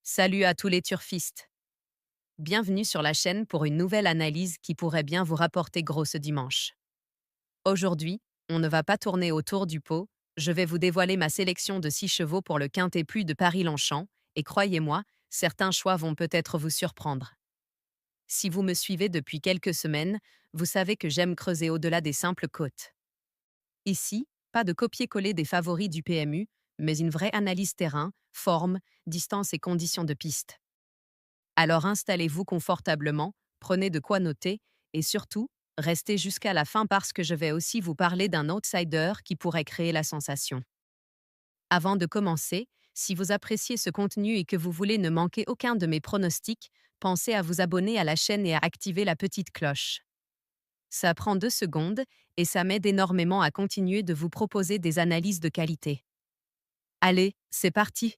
Salut à tous les turfistes. Bienvenue sur la chaîne pour une nouvelle analyse qui pourrait bien vous rapporter gros ce dimanche. Aujourd'hui, on ne va pas tourner autour du pot, je vais vous dévoiler ma sélection de 6 chevaux pour le Quintet Plus de Paris-Longchamp, et croyez-moi, certains choix vont peut-être vous surprendre. Si vous me suivez depuis quelques semaines, vous savez que j'aime creuser au-delà des simples cotes. Ici, pas de copier-coller des favoris du PMU, mais une vraie analyse terrain, forme, distance et conditions de piste. Alors installez-vous confortablement, prenez de quoi noter, et surtout, restez jusqu'à la fin parce que je vais aussi vous parler d'un outsider qui pourrait créer la sensation. Avant de commencer, si vous appréciez ce contenu et que vous voulez ne manquer aucun de mes pronostics, pensez à vous abonner à la chaîne et à activer la petite cloche. Ça prend 2 secondes et ça m'aide énormément à continuer de vous proposer des analyses de qualité. Allez, c'est parti!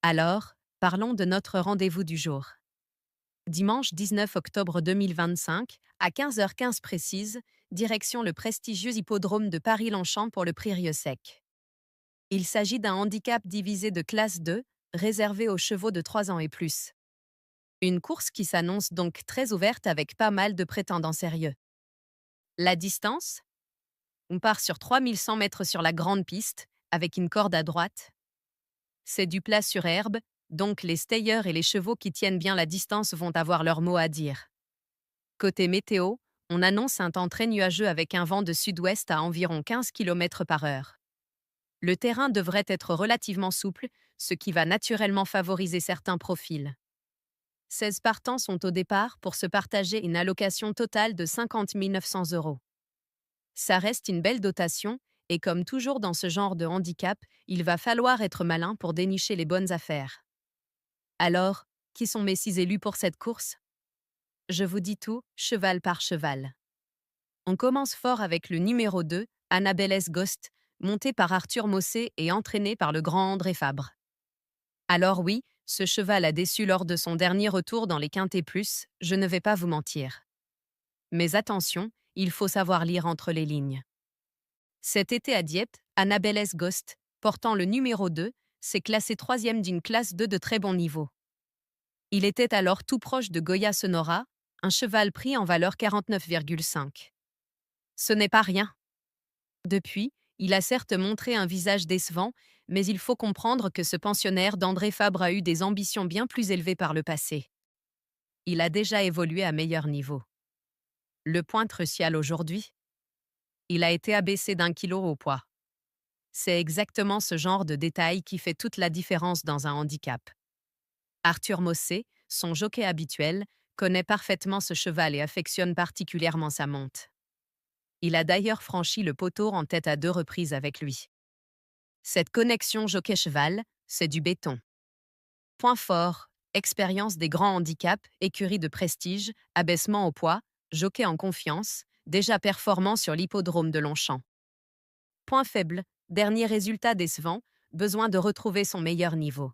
Alors, parlons de notre rendez-vous du jour. Dimanche 19 octobre 2025, à 15h15 précise, direction le prestigieux hippodrome de Paris-Longchamp pour le prix Rieux-Sec. Il s'agit d'un handicap divisé de classe 2, réservé aux chevaux de 3 ans et plus. Une course qui s'annonce donc très ouverte avec pas mal de prétendants sérieux. La distance? On part sur 3100 mètres sur la grande piste, avec une corde à droite. C'est du plat sur herbe, donc les stayers et les chevaux qui tiennent bien la distance vont avoir leur mot à dire. Côté météo, on annonce un temps très nuageux avec un vent de sud-ouest à environ 15 km/h. Le terrain devrait être relativement souple, ce qui va naturellement favoriser certains profils. 16 partants sont au départ pour se partager une allocation totale de 50 900 €. Ça reste une belle dotation, et comme toujours dans ce genre de handicap, il va falloir être malin pour dénicher les bonnes affaires. Alors, qui sont mes 6 élus pour cette course? Je vous dis tout, cheval par cheval. On commence fort avec le numéro 2, Annabelle Ghost, monté par Arthur Mossé et entraîné par le grand André Fabre. Alors oui, ce cheval a déçu lors de son dernier retour dans les Quintés Plus, je ne vais pas vous mentir. Mais attention, il faut savoir lire entre les lignes. Cet été à Dieppe, Annabelle Ghost, portant le numéro 2, s'est classé troisième d'une classe 2 de très bon niveau. Il était alors tout proche de Goya Sonora, un cheval pris en valeur 49,5. Ce n'est pas rien. Depuis, il a certes montré un visage décevant, mais il faut comprendre que ce pensionnaire d'André Fabre a eu des ambitions bien plus élevées par le passé. Il a déjà évolué à meilleur niveau. Le point crucial aujourd'hui? Il a été abaissé d'1 kilo au poids. C'est exactement ce genre de détail qui fait toute la différence dans un handicap. Arthur Mossé, son jockey habituel, connaît parfaitement ce cheval et affectionne particulièrement sa monte. Il a d'ailleurs franchi le poteau en tête à 2 reprises avec lui. Cette connexion jockey-cheval, c'est du béton. Point fort, expérience des grands handicaps, écurie de prestige, abaissement au poids, jockey en confiance, déjà performant sur l'hippodrome de Longchamp. Point faible, dernier résultat décevant, besoin de retrouver son meilleur niveau.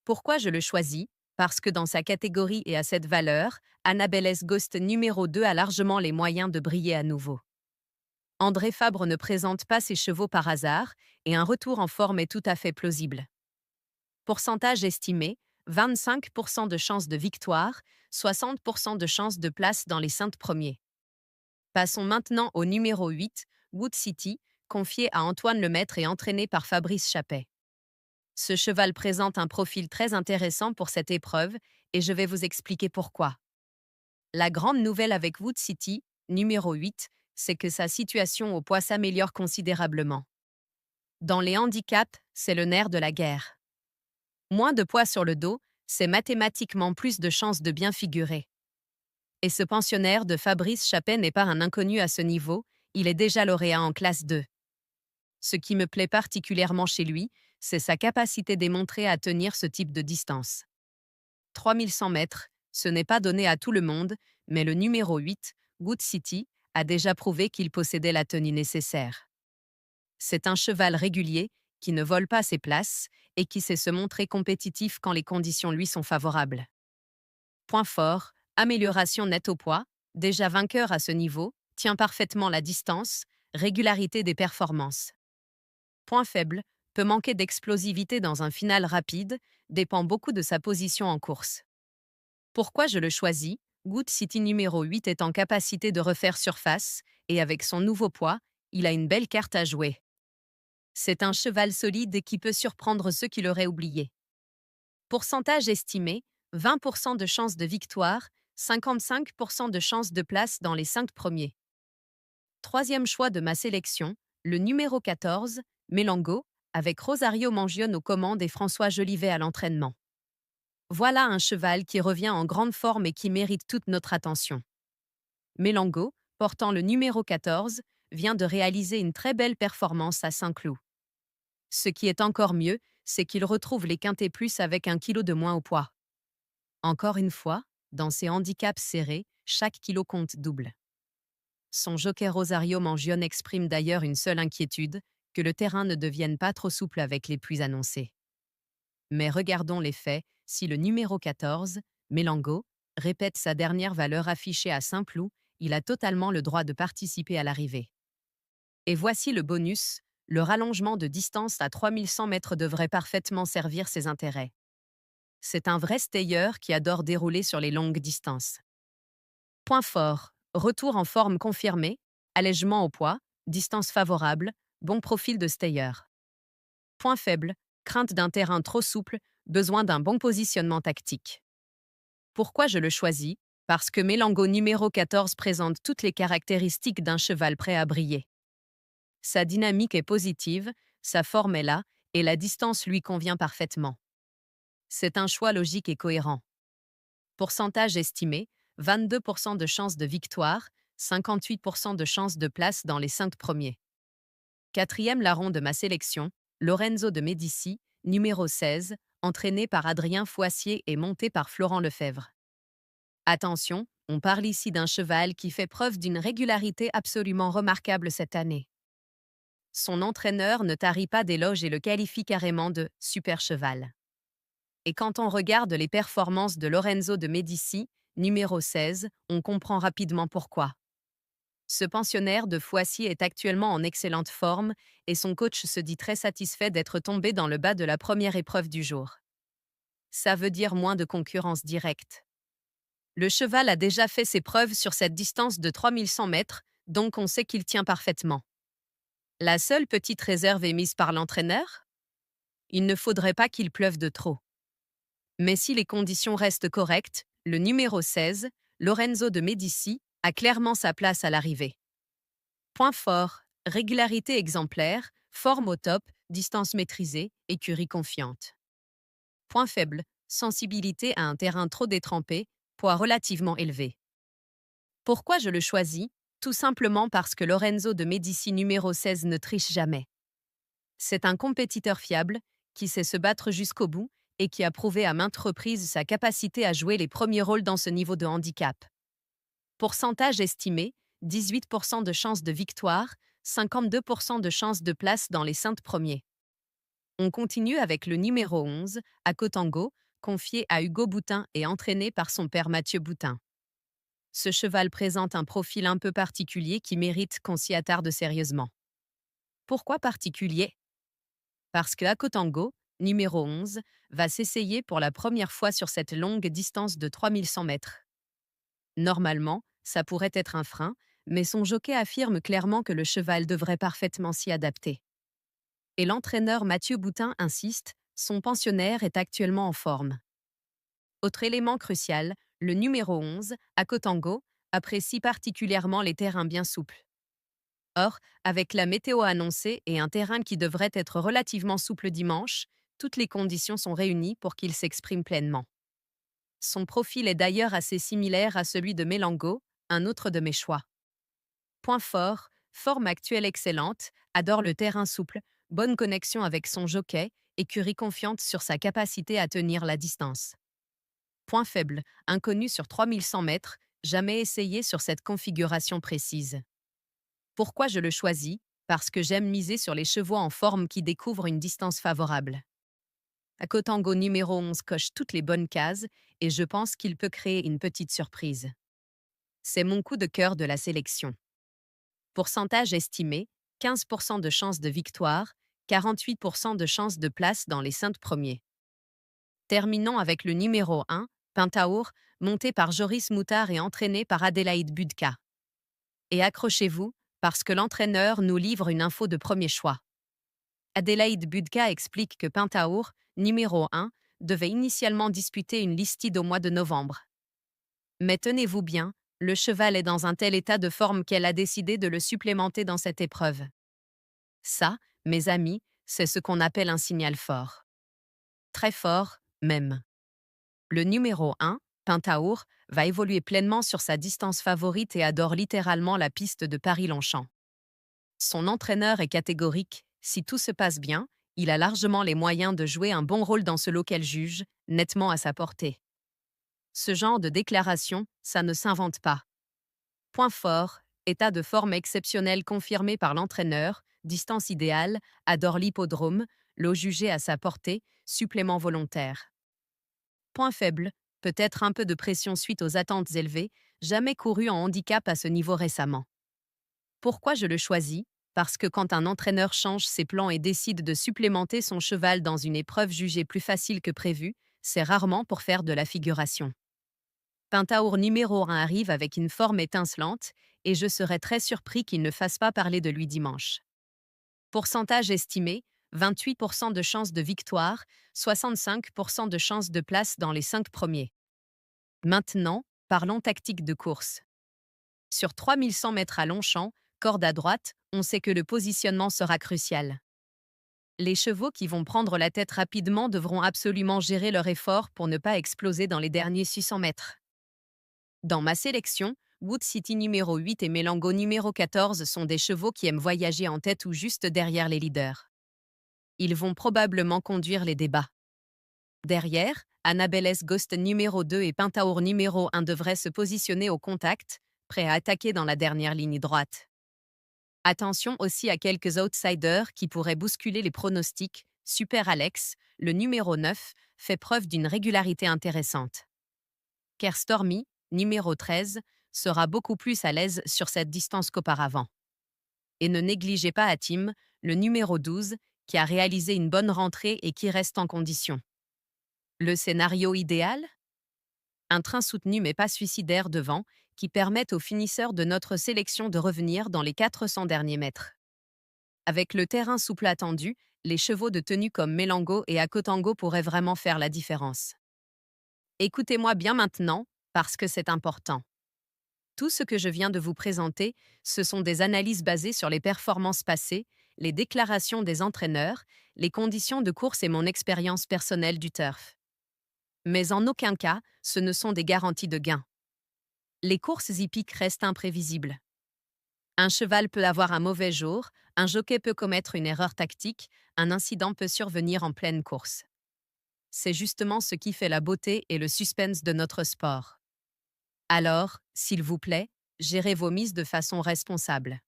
Pourquoi je le choisis? Parce que dans sa catégorie et à cette valeur, Annabelle Ghost numéro 2 a largement les moyens de briller à nouveau. André Fabre ne présente pas ses chevaux par hasard, et un retour en forme est tout à fait plausible. Pourcentage estimé, 25% de chances de victoire, 60% de chances de place dans les 5 premiers. Passons maintenant au numéro 8, Wood City, confié à Antoine Lemaître et entraîné par Fabrice Chappet. Ce cheval présente un profil très intéressant pour cette épreuve, et je vais vous expliquer pourquoi. La grande nouvelle avec Wood City, numéro 8, c'est que sa situation au poids s'améliore considérablement. Dans les handicaps, c'est le nerf de la guerre. Moins de poids sur le dos, c'est mathématiquement plus de chances de bien figurer. Et ce pensionnaire de Fabrice Chappet n'est pas un inconnu à ce niveau, il est déjà lauréat en classe 2. Ce qui me plaît particulièrement chez lui, c'est sa capacité démontrée à tenir ce type de distance. 3100 mètres, ce n'est pas donné à tout le monde, mais le numéro 8, Wood City, a déjà prouvé qu'il possédait la tenue nécessaire. C'est un cheval régulier, qui ne vole pas ses places, et qui sait se montrer compétitif quand les conditions lui sont favorables. Point fort, amélioration nette au poids, déjà vainqueur à ce niveau, tient parfaitement la distance, régularité des performances. Point faible, peut manquer d'explosivité dans un final rapide, dépend beaucoup de sa position en course. Pourquoi je le choisis? Good City numéro 8 est en capacité de refaire surface, et avec son nouveau poids, il a une belle carte à jouer. C'est un cheval solide qui peut surprendre ceux qui l'auraient oublié. Pourcentage estimé, 20% de chances de victoire, 55% de chances de place dans les 5 premiers. Troisième choix de ma sélection, le numéro 14, Melango, avec Rosario Mangione aux commandes et François Jolivet à l'entraînement. Voilà un cheval qui revient en grande forme et qui mérite toute notre attention. Melango, portant le numéro 14, vient de réaliser une très belle performance à Saint-Cloud. Ce qui est encore mieux, c'est qu'il retrouve les quintés plus avec 1 kilo de moins au poids. Encore une fois, dans ces handicaps serrés, chaque kilo compte double. Son jockey Rosario Mangione exprime d'ailleurs une seule inquiétude, que le terrain ne devienne pas trop souple avec les pluies annoncées. Mais regardons les faits, si le numéro 14, Melango, répète sa dernière valeur affichée à Saint-Cloud, il a totalement le droit de participer à l'arrivée. Et voici le bonus, le rallongement de distance à 3100 mètres devrait parfaitement servir ses intérêts. C'est un vrai stayer qui adore dérouler sur les longues distances. Point fort, retour en forme confirmé, allègement au poids, distance favorable, bon profil de stayer. Point faible, crainte d'un terrain trop souple, besoin d'un bon positionnement tactique. Pourquoi je le choisis? Parce que Melango numéro 14 présente toutes les caractéristiques d'un cheval prêt à briller. Sa dynamique est positive, sa forme est là, et la distance lui convient parfaitement. C'est un choix logique et cohérent. Pourcentage estimé, 22% de chances de victoire, 58% de chances de place dans les 5 premiers. Quatrième larron de ma sélection, Lorenzo de Médicis, numéro 16, entraîné par Adrien Foissier et monté par Florent Lefebvre. Attention, on parle ici d'un cheval qui fait preuve d'une régularité absolument remarquable cette année. Son entraîneur ne tarit pas d'éloges et le qualifie carrément de « super cheval ». Et quand on regarde les performances de Lorenzo de Médicis, numéro 16, on comprend rapidement pourquoi. Ce pensionnaire de Foissier est actuellement en excellente forme et son coach se dit très satisfait d'être tombé dans le bas de la première épreuve du jour. Ça veut dire moins de concurrence directe. Le cheval a déjà fait ses preuves sur cette distance de 3100 mètres, donc on sait qu'il tient parfaitement. La seule petite réserve émise par l'entraîneur? Il ne faudrait pas qu'il pleuve de trop. Mais si les conditions restent correctes, le numéro 16, Lorenzo de Médicis, a clairement sa place à l'arrivée. Point fort, régularité exemplaire, forme au top, distance maîtrisée, écurie confiante. Point faible, sensibilité à un terrain trop détrempé, poids relativement élevé. Pourquoi je le choisis? Tout simplement parce que Lorenzo de Médicis numéro 16 ne triche jamais. C'est un compétiteur fiable, qui sait se battre jusqu'au bout et qui a prouvé à maintes reprises sa capacité à jouer les premiers rôles dans ce niveau de handicap. Pourcentage estimé, 18% de chances de victoire, 52% de chances de place dans les 5 premiers. On continue avec le numéro 11, Akotango, confié à Hugo Boutin et entraîné par son père Mathieu Boutin. Ce cheval présente un profil un peu particulier qui mérite qu'on s'y attarde sérieusement. Pourquoi particulier? Parce que Akotango, numéro 11, va s'essayer pour la première fois sur cette longue distance de 3100 mètres. Normalement, ça pourrait être un frein, mais son jockey affirme clairement que le cheval devrait parfaitement s'y adapter. Et l'entraîneur Mathieu Boutin insiste, son pensionnaire est actuellement en forme. Autre élément crucial, le numéro 11, Akotango, apprécie particulièrement les terrains bien souples. Or, avec la météo annoncée et un terrain qui devrait être relativement souple dimanche, toutes les conditions sont réunies pour qu'il s'exprime pleinement. Son profil est d'ailleurs assez similaire à celui de Melango, un autre de mes choix. Point fort, forme actuelle excellente, adore le terrain souple, bonne connexion avec son jockey, écurie confiante sur sa capacité à tenir la distance. Point faible, inconnu sur 3100 mètres, jamais essayé sur cette configuration précise. Pourquoi je le choisis? Parce que j'aime miser sur les chevaux en forme qui découvrent une distance favorable. Akotango numéro 11 coche toutes les bonnes cases et je pense qu'il peut créer une petite surprise. C'est mon coup de cœur de la sélection. Pourcentage estimé, 15% de chances de victoire, 48% de chances de place dans les 5 premiers. Terminons avec le numéro 1, Pentaur, monté par Joris Moutard et entraîné par Adélaïde Budka. Et accrochez-vous, parce que l'entraîneur nous livre une info de premier choix. Adélaïde Budka explique que Pentaur, numéro 1, devait initialement disputer une listide au mois de novembre. Mais tenez-vous bien, le cheval est dans un tel état de forme qu'elle a décidé de le supplémenter dans cette épreuve. Ça, mes amis, c'est ce qu'on appelle un signal fort. Très fort, même. Le numéro 1, Pentaur, va évoluer pleinement sur sa distance favorite et adore littéralement la piste de Paris-Longchamp. Son entraîneur est catégorique, si tout se passe bien, il a largement les moyens de jouer un bon rôle dans ce lot qu'elle juge, nettement à sa portée. Ce genre de déclaration, ça ne s'invente pas. Point fort, état de forme exceptionnel confirmé par l'entraîneur, distance idéale, adore l'hippodrome, lot jugé à sa portée, supplément volontaire. Point faible, peut-être un peu de pression suite aux attentes élevées, jamais couru en handicap à ce niveau récemment. Pourquoi je le choisis? Parce que quand un entraîneur change ses plans et décide de supplémenter son cheval dans une épreuve jugée plus facile que prévu, c'est rarement pour faire de la figuration. Pentaur numéro 1 arrive avec une forme étincelante, et je serais très surpris qu'il ne fasse pas parler de lui dimanche. Pourcentage estimé, 28% de chances de victoire, 65% de chances de place dans les 5 premiers. Maintenant, parlons tactique de course. Sur 3100 mètres à Longchamp, corde à droite, on sait que le positionnement sera crucial. Les chevaux qui vont prendre la tête rapidement devront absolument gérer leur effort pour ne pas exploser dans les derniers 600 mètres. Dans ma sélection, Wood City numéro 8 et Melango numéro 14 sont des chevaux qui aiment voyager en tête ou juste derrière les leaders. Ils vont probablement conduire les débats. Derrière, Annabelle Ghost numéro 2 et Pentaur numéro 1 devraient se positionner au contact, prêts à attaquer dans la dernière ligne droite. Attention aussi à quelques outsiders qui pourraient bousculer les pronostics. Super Alex, le numéro 9, fait preuve d'une régularité intéressante. Kerstormy, numéro 13, sera beaucoup plus à l'aise sur cette distance qu'auparavant. Et ne négligez pas Hatim, le numéro 12, qui a réalisé une bonne rentrée et qui reste en condition. Le scénario idéal? Un train soutenu mais pas suicidaire devant, qui permet aux finisseurs de notre sélection de revenir dans les 400 derniers mètres. Avec le terrain souple attendu, les chevaux de tenue comme Melango et Akotango pourraient vraiment faire la différence. Écoutez-moi bien maintenant, parce que c'est important. Tout ce que je viens de vous présenter, ce sont des analyses basées sur les performances passées, les déclarations des entraîneurs, les conditions de course et mon expérience personnelle du turf. Mais en aucun cas, ce ne sont des garanties de gain. Les courses hippiques restent imprévisibles. Un cheval peut avoir un mauvais jour, un jockey peut commettre une erreur tactique, un incident peut survenir en pleine course. C'est justement ce qui fait la beauté et le suspense de notre sport. Alors, s'il vous plaît, gérez vos mises de façon responsable.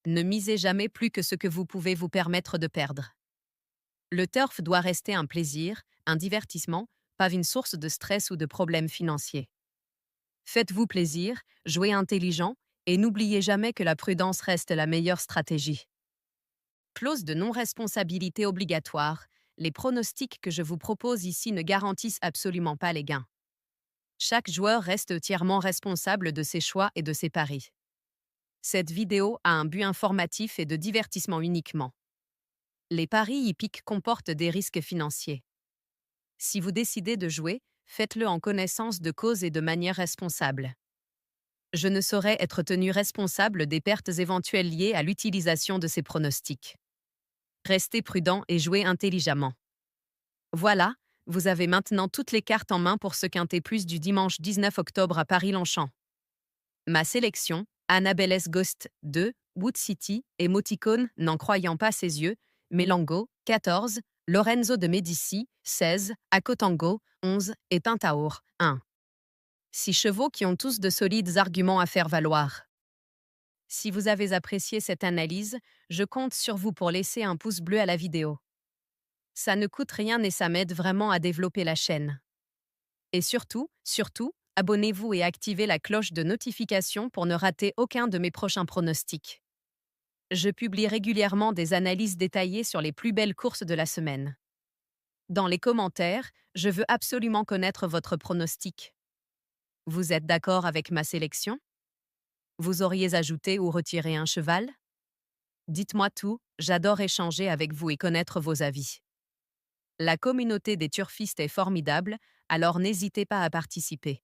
Ne misez jamais plus que ce que vous pouvez vous permettre de perdre. Le turf doit rester un plaisir, un divertissement, pas une source de stress ou de problèmes financiers. Faites-vous plaisir, jouez intelligent, et n'oubliez jamais que la prudence reste la meilleure stratégie. Clause de non-responsabilité obligatoire, les pronostics que je vous propose ici ne garantissent absolument pas les gains. Chaque joueur reste entièrement responsable de ses choix et de ses paris. Cette vidéo a un but informatif et de divertissement uniquement. Les paris hippiques comportent des risques financiers. Si vous décidez de jouer, faites-le en connaissance de cause et de manière responsable. Je ne saurais être tenu responsable des pertes éventuelles liées à l'utilisation de ces pronostics. Restez prudent et jouez intelligemment. Voilà, vous avez maintenant toutes les cartes en main pour ce quintet plus du dimanche 19 octobre à Paris-Longchamp. Ma sélection, Annabelle Ghost 2, Wood City et Moticone n'en croyant pas ses yeux, Melango 14, Lorenzo de Medici 16, Akotango 11 et Pentaur 1. 6 chevaux qui ont tous de solides arguments à faire valoir. Si vous avez apprécié cette analyse, je compte sur vous pour laisser un pouce bleu à la vidéo. Ça ne coûte rien et ça m'aide vraiment à développer la chaîne. Et surtout, abonnez-vous et activez la cloche de notification pour ne rater aucun de mes prochains pronostics. Je publie régulièrement des analyses détaillées sur les plus belles courses de la semaine. Dans les commentaires, je veux absolument connaître votre pronostic. Vous êtes d'accord avec ma sélection? Vous auriez ajouté ou retiré un cheval? Dites-moi tout, j'adore échanger avec vous et connaître vos avis. La communauté des turfistes est formidable, alors n'hésitez pas à participer.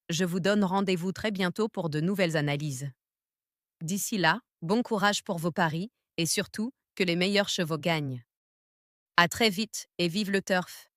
Je vous donne rendez-vous très bientôt pour de nouvelles analyses. D'ici là, bon courage pour vos paris et surtout, que les meilleurs chevaux gagnent. À très vite et vive le turf!